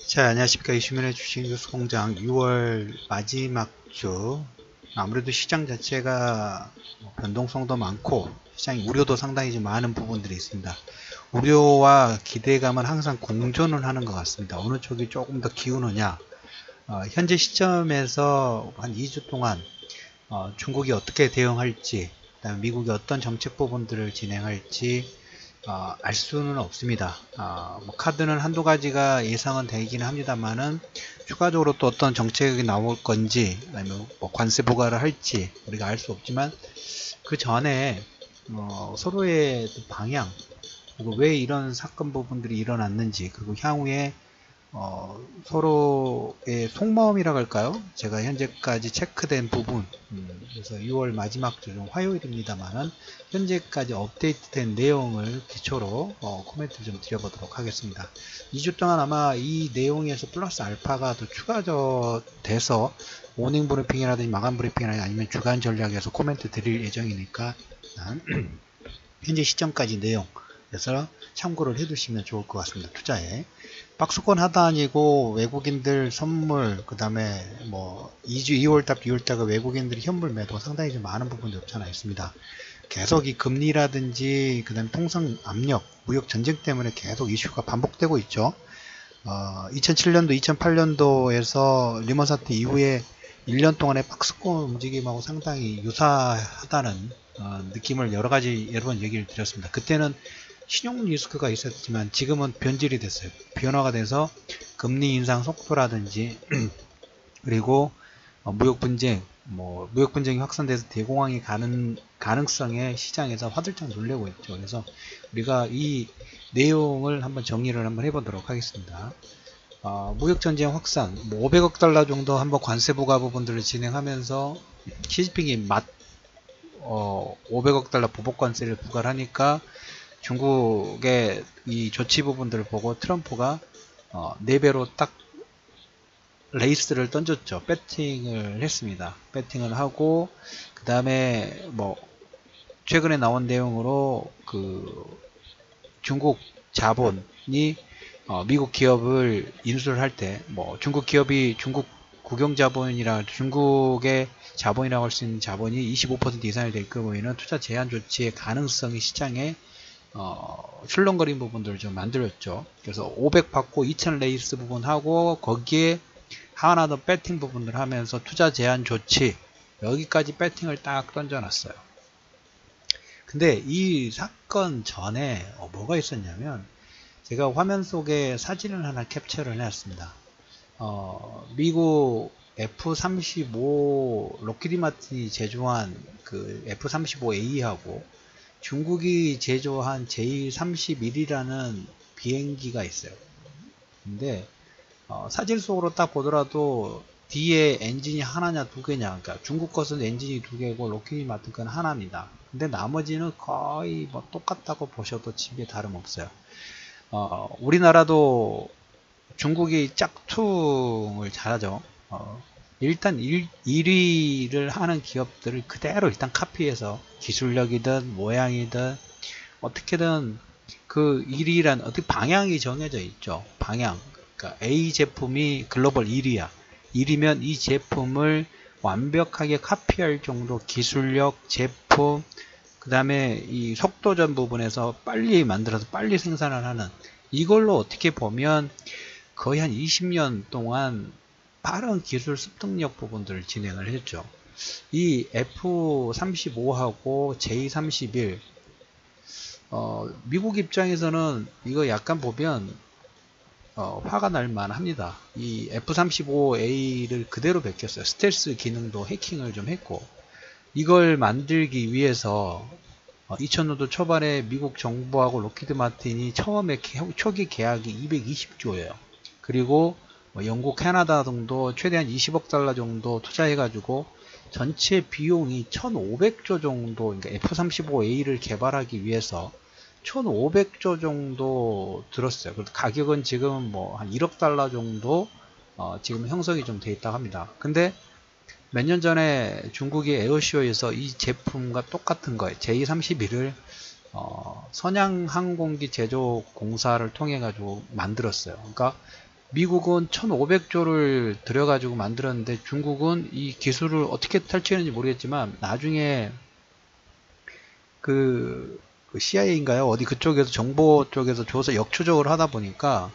자, 안녕하십니까. 이슈민의 주식뉴스 공장 6월 마지막 주. 아무래도 시장 자체가 변동성도 많고 시장이 우려도 상당히 좀 많은 부분들이 있습니다. 우려와 기대감은 항상 공존을 하는 것 같습니다. 어느 쪽이 조금 더 기우느냐. 현재 시점에서 한 2주 동안 중국이 어떻게 대응할지, 그다음에 미국이 어떤 정책 부분들을 진행할지 알 수는 없습니다. 뭐 카드는 한두 가지가 예상은 되기는 합니다만은 추가적으로 또 어떤 정책이 나올 건지 아니면 뭐 관세 부과를 할지 우리가 알 수 없지만 그 전에 서로의 방향 그리고 왜 이런 사건 부분들이 일어났는지 그리고 향후에 서로의 속마음이라고 할까요? 제가 현재까지 체크된 부분, 그래서 6월 마지막 주 중 화요일입니다만은 현재까지 업데이트된 내용을 기초로 코멘트를 좀 드려보도록 하겠습니다. 2주 동안 아마 이 내용에서 플러스 알파가 더 추가돼서 모닝 브리핑이라든지 마감 브리핑이나 아니면 주간 전략에서 코멘트 드릴 예정이니까 현재 시점까지 내용 그래서 참고를 해두시면 좋을 것 같습니다. 투자에 박스권 하단이고 외국인들 선물 그 다음에 뭐 2주 2월달 6월달 외국인들이 현물 매도 상당히 좀 많은 부분이 없지 않아 있습니다. 계속 이 금리라든지 그 다음에 통상 압력 무역 전쟁 때문에 계속 이슈가 반복되고 있죠. 2007년도 2008년도에서 리먼 사태 이후에 1년 동안의 박스권 움직임하고 상당히 유사하다는 느낌을 여러 번 얘기를 드렸습니다. 그때는 신용 리스크가 있었지만 지금은 변질이 됐어요. 변화가 돼서 금리 인상 속도라든지 그리고 무역 분쟁, 무역 분쟁이 확산돼서 대공황이 가는 가능성에 시장에서 화들짝 놀래고 있죠. 그래서 우리가 이 내용을 한번 정리를 한번 해보도록 하겠습니다. 무역 전쟁 확산, 500억 달러 정도 한번 관세 부과 부분들을 진행하면서 시진핑이 500억 달러 보복 관세를 부과를 하니까 중국의 이 조치 부분들을 보고 트럼프가 4배로 딱 레이스를 던졌죠. 배팅을 했습니다. 배팅을 하고 그 다음에 뭐 최근에 나온 내용으로 그 중국 자본이 미국 기업을 인수를 할 때 뭐 중국 기업이 중국 국영자본이라 중국의 자본이라고 할 수 있는 자본이 25% 이상이 될 경우에는 투자 제한 조치의 가능성이 시장에 출렁거린 부분들을 좀 만들었죠. 그래서 500 받고 2000 레이스 부분하고 거기에 하나 더 배팅 부분을 하면서 투자 제한 조치 여기까지 배팅을 딱 던져놨어요. 근데 이 사건 전에 뭐가 있었냐면 제가 화면 속에 사진을 하나 캡처를 해놨습니다. 미국 F-35 로키드 마틴이 제조한 그 F-35A하고 중국이 제조한 J-31이라는 비행기가 있어요. 근데 사진 속으로 딱 보더라도 뒤에 엔진이 하나냐 두 개냐, 그러니까 중국 것은 엔진이 두 개고 로키드 마틴 건 하나입니다. 근데 나머지는 거의 뭐 똑같다고 보셔도 집에 다름없어요. 우리나라도 중국이 짝퉁을 잘하죠. 일단 1위를 하는 기업들을 그대로 일단 카피해서 기술력이든 모양이든 어떻게든 그 1위란 어떻게 방향이 정해져 있죠. 방향. 그러니까 A 제품이 글로벌 1위야. 1위면 이 제품을 완벽하게 카피할 정도 기술력, 제품, 그 다음에 이 속도전 부분에서 빨리 만들어서 빨리 생산을 하는 이걸로 어떻게 보면 거의 한 20년 동안 빠른 기술 습득력 부분들을 진행을 했죠. 이 F-35하고 J-31 미국 입장에서는 이거 약간 보면 화가 날 만합니다. 이 F-35A를 그대로 베꼈어요. 스텔스 기능도 해킹을 좀 했고 이걸 만들기 위해서 2000년도 초반에 미국 정부하고 로키드 마틴이 처음에 초기 계약이 220조예요. 그리고 영국, 캐나다 등도 최대한 20억 달러 정도 투자해가지고 전체 비용이 1500조 정도, 그러니까 F-35A를 개발하기 위해서 1500조 정도 들었어요. 그래서 가격은 지금 뭐 한 1억 달러 정도 지금 형성이 좀 돼 있다고 합니다. 근데 몇 년 전에 중국이 에어쇼에서 이 제품과 똑같은 거예요. J-31을 선양 항공기 제조 공사를 통해 가지고 만들었어요. 그러니까 미국은 1500조를 들여가지고 만들었는데 중국은 이 기술을 어떻게 탈취했는지 모르겠지만 나중에 그 CIA인가요? 어디 그쪽에서 정보 쪽에서 줘서 역추적을 하다 보니까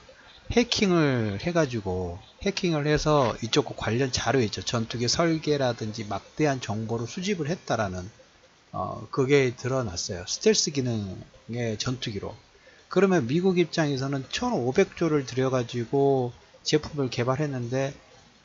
해킹을 해서 이쪽 관련 자료 있죠. 전투기 설계라든지 막대한 정보를 수집을 했다라는 그게 드러났어요. 스텔스 기능의 전투기로. 그러면 미국 입장에서는 1500조를 들여가지고 제품을 개발했는데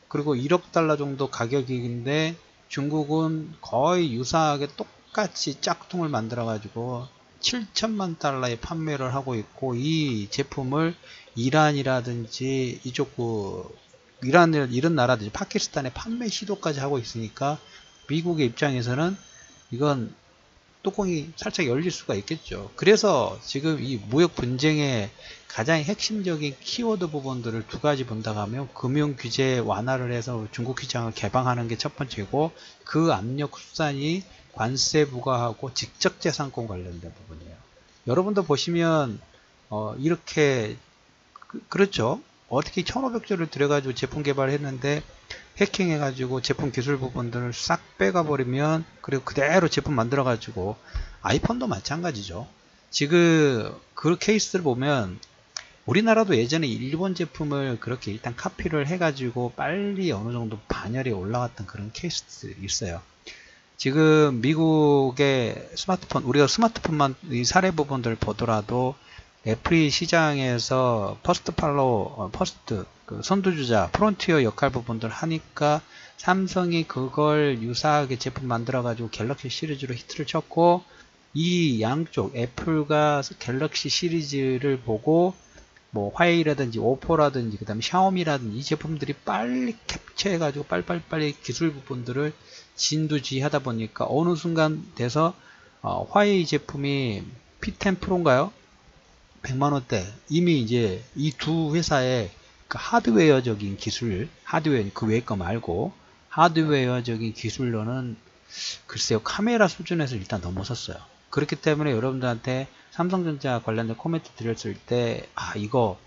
그리고 1억 달러 정도 가격인데 중국은 거의 유사하게 똑같이 짝퉁을 만들어 가지고 7천만 달러에 판매를 하고 있고 이 제품을 이란이라든지 이쪽 이런 나라든지 파키스탄에 판매 시도까지 하고 있으니까 미국의 입장에서는 이건 뚜껑이 살짝 열릴 수가 있겠죠. 그래서 지금 이 무역 분쟁의 가장 핵심적인 키워드 부분들을 두 가지 본다고 하면 금융 규제 완화를 해서 중국 시장을 개방하는 게 첫 번째고 그 압력 수단이 관세 부과하고 직접재산권 관련된 부분이에요. 여러분도 보시면 이렇게 그렇죠. 어떻게 1500조를 들여가지고 제품 개발을 했는데 해킹해가지고 제품 기술 부분들을 싹 빼가버리면 그리고 그대로 제품 만들어가지고 아이폰도 마찬가지죠. 지금 그 케이스를 보면 우리나라도 예전에 일본 제품을 그렇게 일단 카피를 해가지고 빨리 어느 정도 반열에 올라갔던 그런 케이스들이 있어요. 지금 미국의 스마트폰, 우리가 스마트폰만 이 사례 부분들 보더라도 애플이 시장에서 퍼스트 그 선두주자 프론티어 역할 부분들 하니까 삼성이 그걸 유사하게 제품 만들어 가지고 갤럭시 시리즈로 히트를 쳤고 이 양쪽 애플과 갤럭시 시리즈를 보고 뭐 화웨이라든지 오포라든지 그 다음에 샤오미라든지 이 제품들이 빨리 캡처해 가지고 빨리 기술 부분들을 진두지휘하다 보니까 어느 순간 돼서 화웨이 제품이 P10 프로인가요? 100만원대 이미 이제 이 두 회사의 그 하드웨어적인 기술, 하드웨어 그 외의 거 말고 하드웨어적인 기술로는 글쎄요 카메라 수준에서 일단 넘어섰어요. 그렇기 때문에 여러분들한테 삼성전자 관련된 코멘트 드렸을 때 이거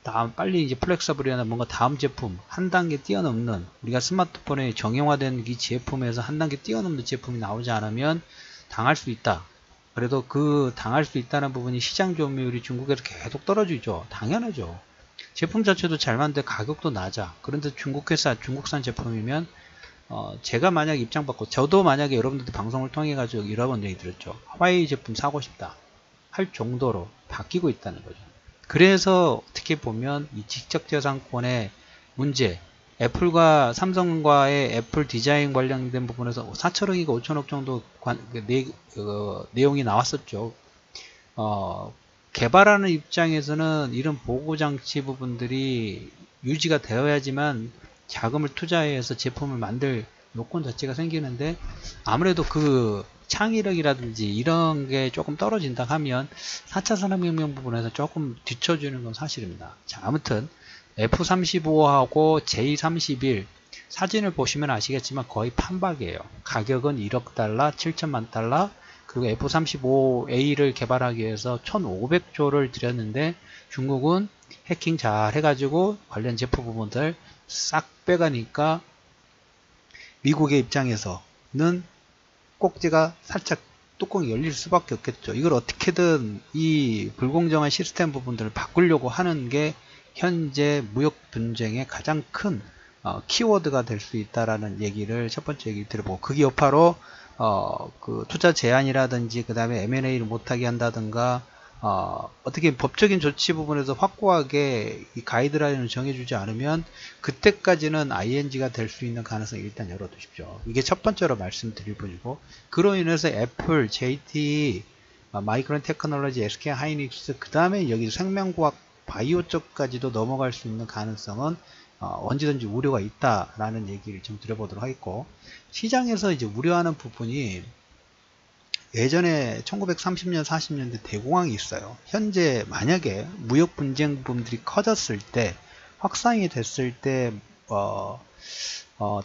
다음 빨리 이제 플렉서블이나 뭔가 다음 제품 한 단계 뛰어넘는 우리가 스마트폰에 정형화된 이 제품에서 한 단계 뛰어넘는 제품이 나오지 않으면 당할 수 있다. 그래도 그 당할 수 있다는 부분이 시장 점유율이 중국에서 계속 떨어지죠. 당연하죠. 제품 자체도 잘 만드는데 가격도 낮아. 그런데 중국 회사, 중국산 제품이면 제가 만약 입장 받고 저도 만약에 여러분들 방송을 통해 가지고 여러 번 얘기 드렸죠. 화웨이 제품 사고 싶다 할 정도로 바뀌고 있다는 거죠. 그래서 어떻게 보면 이 직접재산권의 문제, 애플과 삼성과의 애플 디자인 관련된 부분에서 4천억이가 5천억 정도 내용이 나왔었죠. 개발하는 입장에서는 이런 보고장치 부분들이 유지가 되어야지만 자금을 투자해서 제품을 만들 요건 자체가 생기는데 아무래도 그 창의력이라든지 이런 게 조금 떨어진다 하면 4차 산업혁명 부분에서 조금 뒤처지는 건 사실입니다. 자, 아무튼 F35하고 J31 사진을 보시면 아시겠지만 거의 판박이에요. 가격은 1억 달러, 7천만 달러, 그리고 F35A를 개발하기 위해서 1500조를 들였는데 중국은 해킹 잘 해가지고 관련 제품 부분들 싹 빼가니까 미국의 입장에서는 꼭지가 살짝 뚜껑이 열릴 수밖에 없겠죠. 이걸 어떻게든 이 불공정한 시스템 부분들을 바꾸려고 하는 게 현재 무역 분쟁의 가장 큰 키워드가 될 수 있다라는 얘기를 첫 번째 얘기 드려보고 그 여파로 그 투자 제한이라든지 그 다음에 M&A를 못하게 한다든가 어떻게 법적인 조치 부분에서 확고하게 이 가이드라인을 정해주지 않으면 그때까지는 ING가 될 수 있는 가능성을 일단 열어두십시오. 이게 첫 번째로 말씀드릴 분이고 그로 인해서 애플, JT, 마이크론 테크놀로지, SK 하이닉스 그 다음에 여기 생명과학 바이오 쪽까지도 넘어갈 수 있는 가능성은 언제든지 우려가 있다라는 얘기를 좀 드려보도록 하겠고 시장에서 이제 우려하는 부분이 예전에 1930년 40년대 대공황이 있어요. 현재 만약에 무역 분쟁 부분들이 커졌을 때 확산이 됐을 때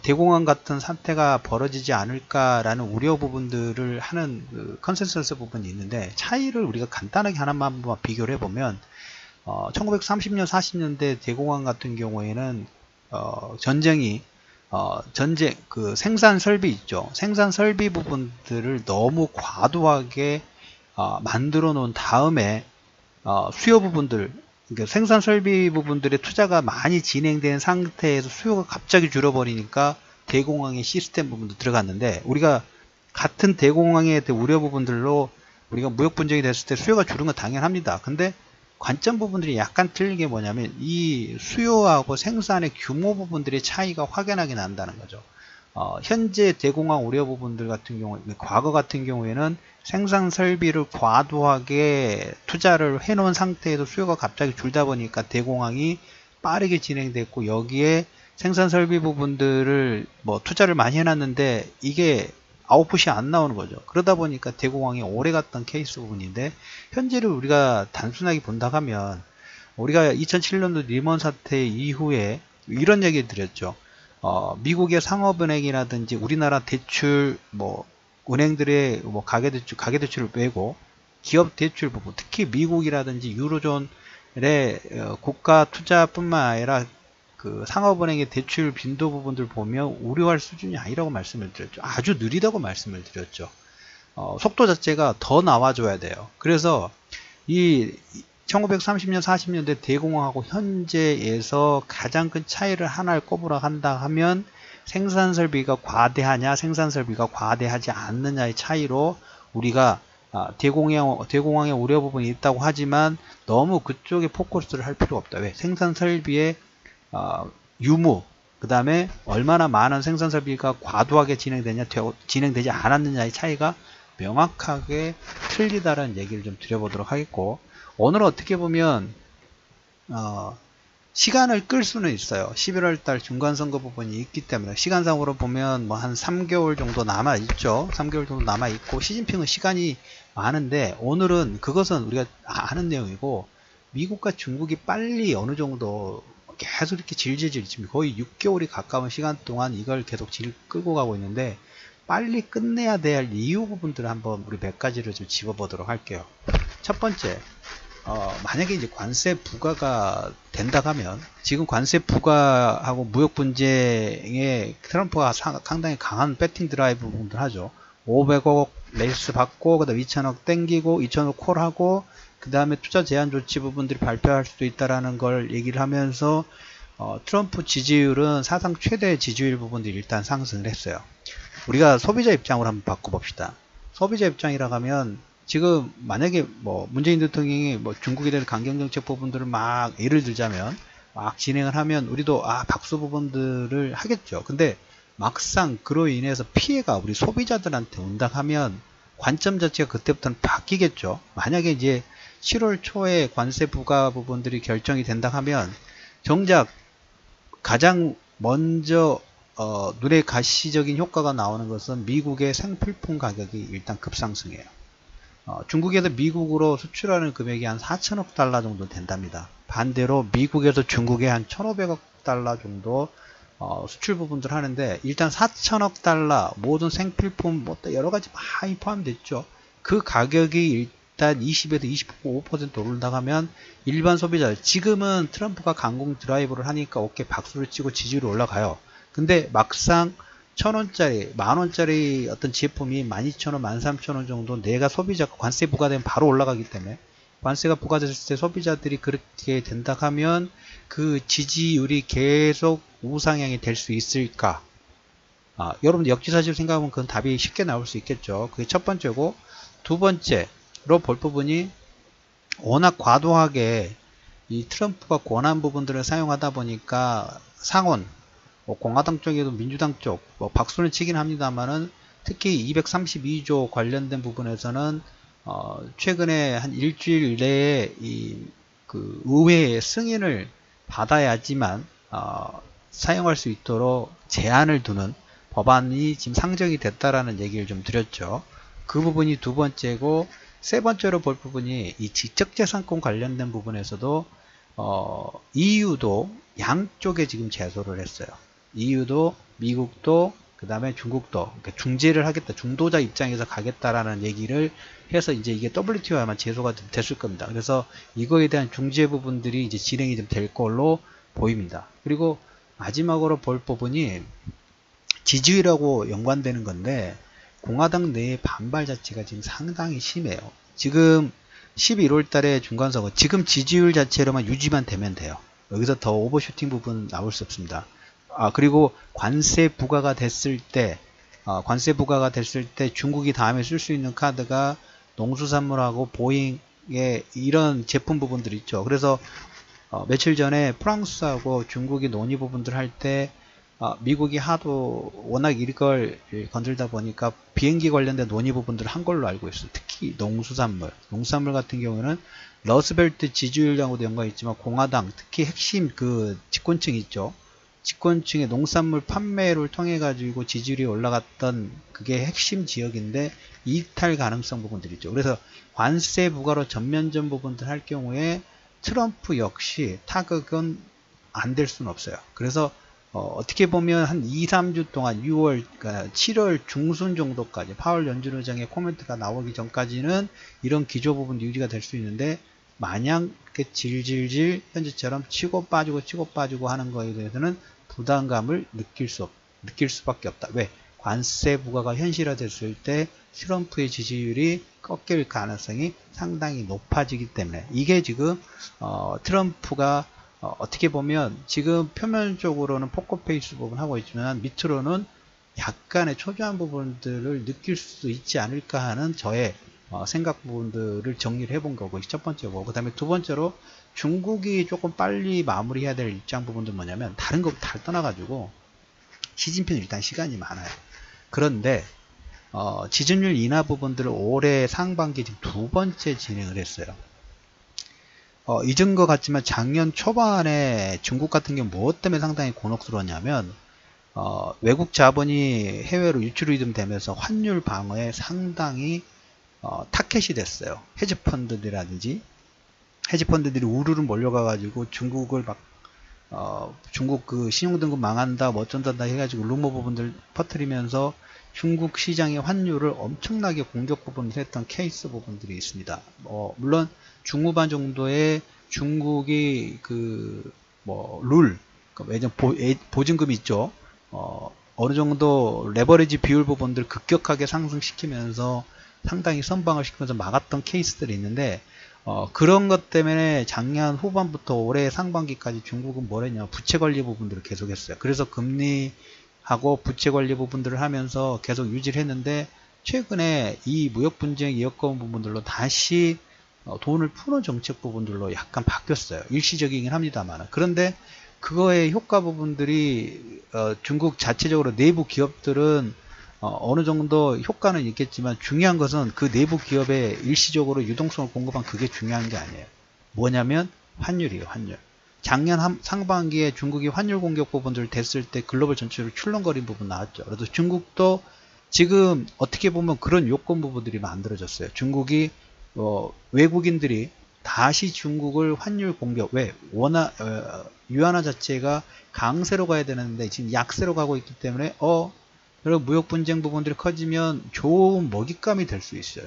대공황 같은 사태가 벌어지지 않을까라는 우려 부분들을 하는 그 컨센서스 부분이 있는데 차이를 우리가 간단하게 하나만 한번 비교를 해보면 1930년 40년대 대공황 같은 경우에는 전쟁이 그 생산 설비 있죠. 생산 설비 부분들을 너무 과도하게 만들어 놓은 다음에 수요 부분들, 그러니까 생산 설비 부분들의 투자가 많이 진행된 상태에서 수요가 갑자기 줄어버리니까 대공황의 시스템 부분도 들어갔는데, 우리가 같은 대공황의 우려 부분들로 우리가 무역 분쟁이 됐을 때 수요가 줄은 건 당연합니다. 근데 관점 부분들이 약간 틀린 게 뭐냐면, 이 수요하고 생산의 규모 부분들의 차이가 확연하게 난다는 거죠. 현재 대공황 우려 부분들 같은 경우, 과거 같은 경우에는 생산 설비를 과도하게 투자를 해놓은 상태에서 수요가 갑자기 줄다 보니까 대공황이 빠르게 진행됐고, 여기에 생산 설비 부분들을 투자를 많이 해놨는데 이게 아웃풋이 안 나오는 거죠. 그러다 보니까 대공황이 오래 갔던 케이스 부분인데, 현재를 우리가 단순하게 본다 하면, 우리가 2007년도 리먼 사태 이후에 이런 얘기 드렸죠. 미국의 상업은행이라든지 우리나라 대출, 은행들의 가계대출을 빼고 기업 대출 부분, 특히 미국이라든지 유로존의 국가 투자뿐만 아니라 그 상업은행의 대출 빈도 부분들 보면 우려할 수준이 아니라고 말씀을 드렸죠. 아주 느리다고 말씀을 드렸죠. 속도 자체가 더 나와줘야 돼요. 그래서 이 1930년 40년대 대공황하고 현재에서 가장 큰 차이를 하나를 꼽으라 한다 하면, 생산 설비가 과대하냐 생산 설비가 과대하지 않느냐의 차이로 우리가 대공황의 우려 부분이 있다고 하지만 너무 그쪽에 포커스를 할 필요 없다. 왜? 생산 설비의 유무, 그 다음에 얼마나 많은 생산 설비가 과도하게 진행되지 않았느냐의 차이가 명확하게 틀리다라는 얘기를 좀 드려보도록 하겠고, 오늘은 어떻게 보면 시간을 끌 수는 있어요. 11월달 중간선거 부분이 있기 때문에 시간상으로 보면 한 3개월 정도 남아 있죠. 3개월 정도 남아 있고, 시진핑은 시간이 많은데, 오늘은 그것은 우리가 아는 내용이고, 미국과 중국이 빨리 어느 정도 계속 이렇게 질질 지금 거의 6개월이 가까운 시간 동안 이걸 계속 끌고 가고 있는데, 빨리 끝내야 될 이유 부분들을 한번 우리 몇 가지를 좀 집어보도록 할게요. 첫 번째, 만약에 이제 관세 부과가 된다 하면, 지금 관세 부과하고 무역 분쟁에 트럼프가 상당히 강한 배팅 드라이브 부분들 하죠. 500억 레이스 받고, 그 다음 2,000억 땡기고, 2,000억 콜하고, 그 다음에 투자 제한 조치 부분들이 발표할 수도 있다라는 걸 얘기를 하면서, 트럼프 지지율은 사상 최대 지지율 부분들이 일단 상승을 했어요. 우리가 소비자 입장으로 한번 바꿔봅시다. 소비자 입장이라 하면, 지금 만약에 문재인 대통령이 중국에 대한 강경정책 부분들을 막 예를 들자면 막 진행을 하면 우리도 박수 부분들을 하겠죠. 근데 막상 그로 인해서 피해가 우리 소비자들한테 온다 하면 관점 자체가 그때부터는 바뀌겠죠. 만약에 이제 7월 초에 관세 부과 부분들이 결정이 된다 하면, 정작 가장 먼저 눈에 가시적인 효과가 나오는 것은 미국의 생필품 가격이 일단 급상승해요. 중국에서 미국으로 수출하는 금액이 한 4천억 달러 정도 된답니다. 반대로 미국에서 중국에 한 1,500억 달러 정도 수출 부분들 하는데, 일단 4천억 달러 모든 생필품 여러가지 많이 포함됐죠. 그 가격이 일단 20에서 25% 오른다 하면 일반 소비자, 지금은 트럼프가 강공 드라이브를 하니까 어깨 박수를 치고 지지율이 올라가요. 근데 막상 1,000원짜리, 만원짜리 어떤 제품이 12,000원, 13,000원 정도 내가 소비자가 관세 부과되면 바로 올라가기 때문에, 관세가 부과됐을 때 소비자들이 그렇게 된다 하면 그 지지율이 계속 우상향이 될 수 있을까? 여러분들 역지사지를 생각하면 그건 답이 쉽게 나올 수 있겠죠. 그게 첫 번째고, 두 번째로 볼 부분이 워낙 과도하게 이 트럼프가 권한 부분들을 사용하다 보니까 상원, 공화당 쪽에도 민주당 쪽 박수는 치긴 합니다만은, 특히 232조 관련된 부분에서는 최근에 한 일주일 내에 그 의회의 승인을 받아야지만 사용할 수 있도록 제한을 두는 법안이 지금 상정이 됐다라는 얘기를 좀 드렸죠. 그 부분이 두 번째고, 세 번째로 볼 부분이 이 지적재산권 관련된 부분에서도 EU도 양쪽에 지금 제소를 했어요. EU도 미국도 그 다음에 중국도 그러니까 중재를 하겠다, 중도자 입장에서 가겠다라는 얘기를 해서 이제 이게 WTO 아마 제소가 좀 됐을 겁니다. 그래서 이거에 대한 중재 부분들이 이제 진행이 좀 될 걸로 보입니다. 그리고 마지막으로 볼 부분이 지지율하고 연관되는 건데, 공화당 내의 반발 자체가 지금 상당히 심해요. 지금 11월 달에 중간선거, 지금 지지율 자체로만 유지만 되면 돼요. 여기서 더 오버슈팅 부분 나올 수 없습니다. 그리고 관세 부과가 됐을 때, 중국이 다음에 쓸 수 있는 카드가 농수산물하고 보잉의 이런 제품 부분들 있죠. 그래서 며칠 전에 프랑스하고 중국이 논의 부분들 할 때 미국이 하도 워낙 이걸 건들다 보니까 비행기 관련된 논의 부분들을 한 걸로 알고 있어요. 특히 농수산물 같은 경우는 러스벨트 지지율하고도 연관이 있지만 공화당 특히 핵심 그 집권층 있죠. 집권층의 농산물 판매를 통해 가지고 지지율이 올라갔던 그게 핵심 지역인데 이탈 가능성 부분들이죠. 그래서 관세 부과로 전면전 부분들 할 경우에 트럼프 역시 타격은 안 될 수는 없어요. 그래서 어떻게 보면 한 2, 3주 동안 6월, 그러니까 7월 중순 정도까지 파월 연준 의장의 코멘트가 나오기 전까지는 이런 기조 부분 유지가 될 수 있는데, 마냥 이렇게 질질질 현재처럼 치고 빠지고 하는 거에 대해서는 부담감을 느낄 수밖에 없다. 왜? 관세 부과가 현실화됐을 때 트럼프의 지지율이 꺾일 가능성이 상당히 높아지기 때문에, 이게 지금 트럼프가 어떻게 보면 지금 표면적으로는 포커페이스 부분 하고 있지만 밑으로는 약간의 초조한 부분들을 느낄 수 있지 않을까 하는 저의 생각 부분들을 정리를 해본 거고, 첫 번째고, 그 다음에 두 번째로 중국이 조금 빨리 마무리해야 될 입장 부분도 뭐냐면, 다른 거 다 떠나가지고 시진핑은 일단 시간이 많아요. 그런데 지준율 인하 부분들을 올해 상반기 지금 두 번째 진행을 했어요. 잊은 것 같지만 작년 초반에 중국 같은 경우 무엇 때문에 상당히 곤혹스러웠냐면, 외국 자본이 해외로 유출이 좀 되면서 환율 방어에 상당히 타켓이 됐어요. 헤지펀드들이라든지 헤지펀드들이 우르르 몰려가가지고 중국을 막 중국 그 신용등급 망한다 뭐 어쩐다 해가지고 루머 부분들 퍼뜨리면서 중국 시장의 환율을 엄청나게 공격 부분을 했던 케이스 부분들이 있습니다. 물론 중후반 정도에 중국이 룰, 예전 보증금이 있죠. 어느 정도 레버리지 비율 부분들 급격하게 상승시키면서 상당히 선방을 시키면서 막았던 케이스들이 있는데, 그런 것 때문에 작년 후반부터 올해 상반기까지 중국은 뭘 했냐, 부채 관리 부분들을 계속했어요. 그래서 금리하고 부채 관리 부분들을 하면서 계속 유지를 했는데, 최근에 이 무역 분쟁 이어건 부분들로 다시 돈을 푸는 정책 부분들로 약간 바뀌었어요. 일시적이긴 합니다만. 그런데 그거의 효과 부분들이 중국 자체적으로 내부 기업들은 어느 정도 효과는 있겠지만, 중요한 것은 그 내부 기업에 일시적으로 유동성을 공급한 그게 중요한 게 아니에요. 뭐냐면 환율이에요. 환율. 작년 상반기에 중국이 환율 공격 부분들 됐을 때 글로벌 전체로 출렁거린 부분 나왔죠. 그래서 중국도 지금 어떻게 보면 그런 요건 부분들이 만들어졌어요. 중국이 외국인들이 다시 중국을 환율 공격, 왜? 워낙 유안화 자체가 강세로 가야 되는데 지금 약세로 가고 있기 때문에 여러분 무역 분쟁 부분들이 커지면 좋은 먹잇감이 될 수 있어요.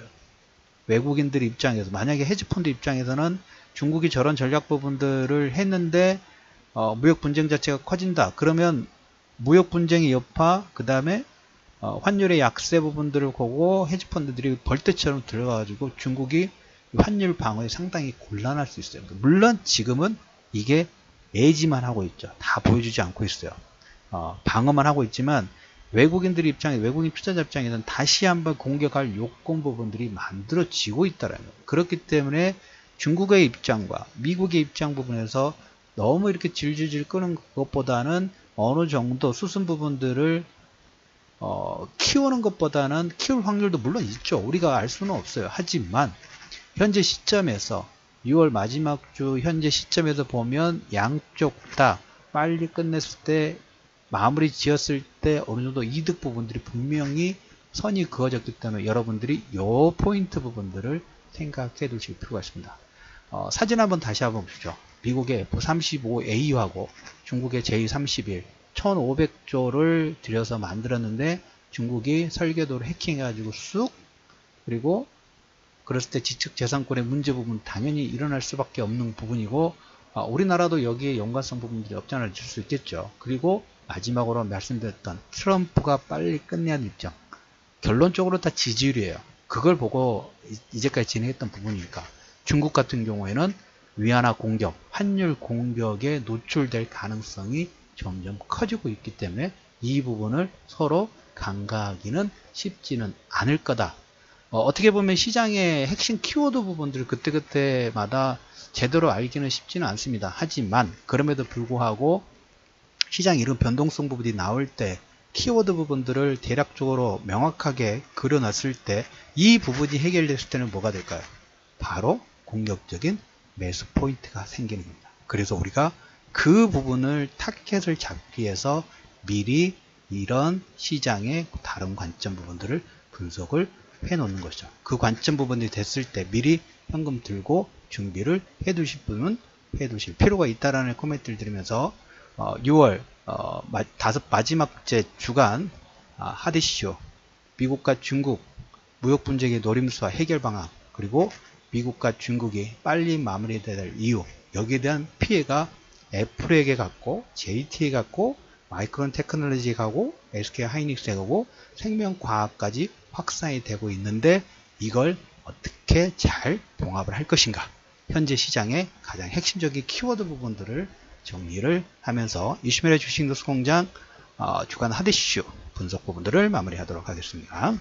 외국인들 입장에서, 만약에 헤지펀드 입장에서는 중국이 저런 전략 부분들을 했는데 무역 분쟁 자체가 커진다. 그러면 무역 분쟁의 여파, 그 다음에 환율의 약세 부분들을 보고 헤지펀드들이 벌떼처럼 들어가가지고 중국이 환율 방어에 상당히 곤란할 수 있어요. 물론 지금은 이게 예지만 하고 있죠. 다 보여주지 않고 있어요. 방어만 하고 있지만 외국인들 입장에, 외국인 투자자 입장에서는 다시 한번 공격할 요건 부분들이 만들어지고 있다라는 거예요. 그렇기 때문에 중국의 입장과 미국의 입장 부분에서 너무 이렇게 질질질 끄는 것보다는 어느 정도 수순 부분들을 키우는 것보다는 키울 확률도 물론 있죠. 우리가 알 수는 없어요. 하지만 현재 시점에서 6월 마지막 주 현재 시점에서 보면 양쪽 다 빨리 끝냈을 때, 마무리 지었을 때 어느 정도 이득 부분들이 분명히 선이 그어졌기 때문에 여러분들이 요 포인트 부분들을 생각해 두실 필요가 있습니다. 사진 한번 다시 한번 보시죠. 미국의 F-35A하고 중국의 J-31, 1500조를 들여서 만들었는데 중국이 설계도를 해킹해가지고 쑥, 그리고 그랬을 때 지적재산권의 문제 부분 당연히 일어날 수밖에 없는 부분이고, 우리나라도 여기에 연관성 부분들이 없지 않아 있을 수 있겠죠. 그리고 마지막으로 말씀드렸던 트럼프가 빨리 끝내야 하는 입장, 결론적으로 다 지지율이에요. 그걸 보고 이제까지 진행했던 부분이니까 중국 같은 경우에는 위안화 공격, 환율 공격에 노출될 가능성이 점점 커지고 있기 때문에 이 부분을 서로 간과하기는 쉽지는 않을 거다. 어떻게 보면 시장의 핵심 키워드 부분들을 그때그때마다 제대로 알기는 쉽지는 않습니다. 하지만 그럼에도 불구하고 시장 이런 변동성 부분이 나올 때 키워드 부분들을 대략적으로 명확하게 그려놨을 때 이 부분이 해결됐을 때는 뭐가 될까요? 바로 공격적인 매수 포인트가 생기는 겁니다. 그래서 우리가 그 부분을 타겟을 잡기 위해서 미리 이런 시장의 다른 관점 부분들을 분석을 해 놓는 것이죠. 그 관점 부분이 됐을 때 미리 현금 들고 준비를 해 두실 분은 해 두실 필요가 있다라는 코멘트를 드리면서 6월 마지막째 주간 핫이슈, 미국과 중국 무역 분쟁의 노림수와 해결 방안, 그리고 미국과 중국이 빨리 마무리돼야 될 이유, 여기에 대한 피해가 애플에게 갔고, JT에 갔고, 마이크론 테크놀로지에 가고, SK 하이닉스에 가고, 생명과학까지 확산이 되고 있는데 이걸 어떻게 잘 봉합을 할 것인가, 현재 시장의 가장 핵심적인 키워드 부분들을 정리를 하면서 이슈메의 주식노트공장 주간 핫이슈 분석 부분들을 마무리하도록 하겠습니다.